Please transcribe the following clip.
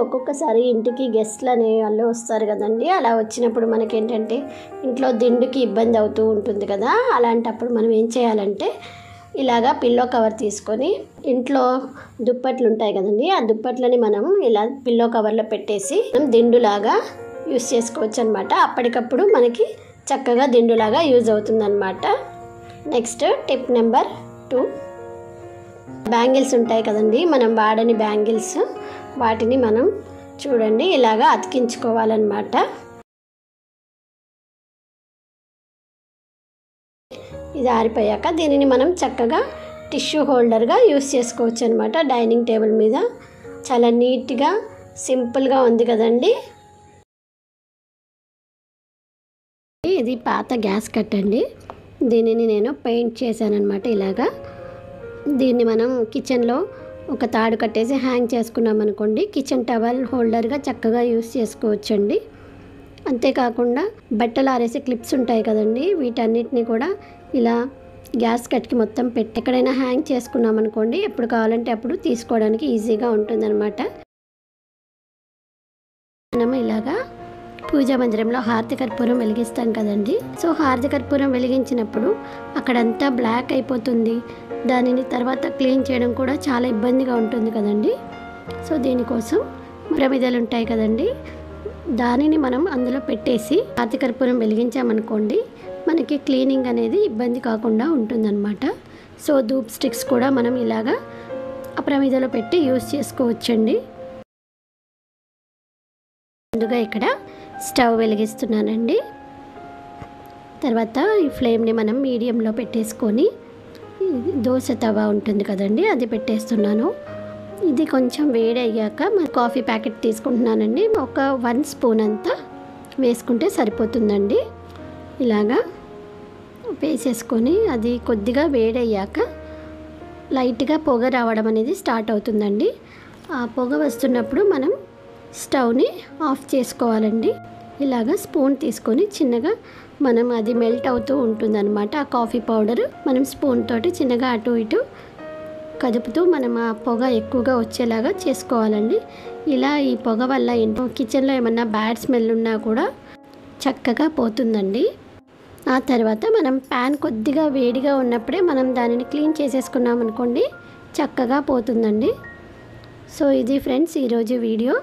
ఒక్కొక్కసారి ఇంటికి గెస్ట్లు అనే వాళ్ళు వస్తారు కదండి. అలా వచ్చినప్పుడు మనకేంటంటే ఇంట్లో దిండుకి ఇబ్బంది అవుతూ ఉంటుంది కదా. అలాంటప్పుడు మనం ఏం చేయాలంటే ఇలాగా పిల్లో కవర్ తీసుకొని ఇంట్లో దుప్పట్లు ఉంటాయి కదండి, ఆ దుప్పట్లని మనం ఇలా పిల్లో కవర్లో పెట్టేసి మనం దిండులాగా యూస్ చేసుకోవచ్చు అనమాట. అప్పటికప్పుడు మనకి చక్కగా దిండులాగా యూజ్ అవుతుంది అనమాట. నెక్స్ట్ టిప్ నెంబర్ 2, బ్యాంగిల్స్ ఉంటాయి కదండి, మనం వాడని బ్యాంగిల్స్, వాటిని మనం చూడండి ఇలాగా అతికించుకోవాలన్నమాట. ఇది ఆరిపోయాక దీనిని మనం చక్కగా టిష్యూ హోల్డర్గా యూస్ చేసుకోవచ్చు అనమాట. డైనింగ్ టేబుల్ మీద చాలా నీట్గా సింపుల్గా ఉంది కదండి. ఇది పాత గ్యాస్ కట్ అండి, దీనిని నేను పెయింట్ చేశాను అనమాట. ఇలాగా దీన్ని మనం కిచెన్లో ఒక తాడు కట్టేసి హ్యాంగ్ చేసుకున్నాం అనుకోండి, కిచెన్ టవల్ హోల్డర్గా చక్కగా యూస్ చేసుకోవచ్చండి. అంతేకాకుండా బట్టలు ఆరేసే క్లిప్స్ ఉంటాయి కదండి, వీటన్నిటిని కూడా ఇలా గ్యాస్ కట్కి మొత్తం పెట్టి ఎక్కడైనా హ్యాంగ్ చేసుకున్నాం అనుకోండి, ఎప్పుడు కావాలంటే అప్పుడు తీసుకోవడానికి ఈజీగా ఉంటుందన్నమాట. మనము ఇలాగా పూజా మందిరంలో హారతి కర్పూరం వెలిగిస్తాం కదండి. సో హారతి కర్పూరం వెలిగించినప్పుడు అక్కడంతా బ్లాక్ అయిపోతుంది, దానిని తర్వాత క్లీన్ చేయడం కూడా చాలా ఇబ్బందిగా ఉంటుంది కదండి. సో దీనికోసం ప్రమిదలు ఉంటాయి కదండి, దానిని మనం అందులో పెట్టేసి హారతి కర్పూరం వెలిగించామనుకోండి, మనకి క్లీనింగ్ అనేది ఇబ్బంది కాకుండా ఉంటుందన్నమాట. సో ధూప్ స్టిక్స్ కూడా మనం ఇలాగా ఆ ప్రమిదలో పెట్టి యూస్ చేసుకోవచ్చండి. ముందుగా ఇక్కడ స్టవ్ వెలిగిస్తున్నానండి. తర్వాత ఈ ఫ్లేమ్ని మనం మీడియంలో పెట్టేసుకొని దోశ తవా ఉంటుంది కదండి, అది పెట్టేస్తున్నాను. ఇది కొంచెం వేడి అయ్యాక కాఫీ ప్యాకెట్ తీసుకుంటున్నానండి. ఒక 1 స్పూన్ అంతా వేసుకుంటే సరిపోతుందండి. ఇలాగా వేసేసుకొని అది కొద్దిగా వేడి అయ్యాక లైట్గా పొగ రావడం అనేది స్టార్ట్ అవుతుందండి. ఆ పొగ వస్తున్నప్పుడు మనం స్టవ్ని ఆఫ్ చేసుకోవాలండి. ఇలాగా స్పూన్ తీసుకొని చిన్నగా మనం అది మెల్ట్ అవుతూ ఉంటుందన్నమాట. ఆ కాఫీ పౌడర్ మనం స్పూన్ తోటి చిన్నగా అటు ఇటు కదుపుతూ మనం ఆ పొగ ఎక్కువగా వచ్చేలాగా చేసుకోవాలండి. ఇలా ఈ పొగ వల్ల ఏంటో కిచెన్లో ఏమన్నా బ్యాడ్ స్మెల్ ఉన్నా కూడా చక్కగా పోతుందండి. ఆ తర్వాత మనం ప్యాన్ కొద్దిగా వేడిగా ఉన్నప్పుడే మనం దానిని క్లీన్ చేసేసుకున్నాం అనుకోండి, చక్కగా పోతుందండి. సో ఇది ఫ్రెండ్స్ ఈరోజు వీడియో.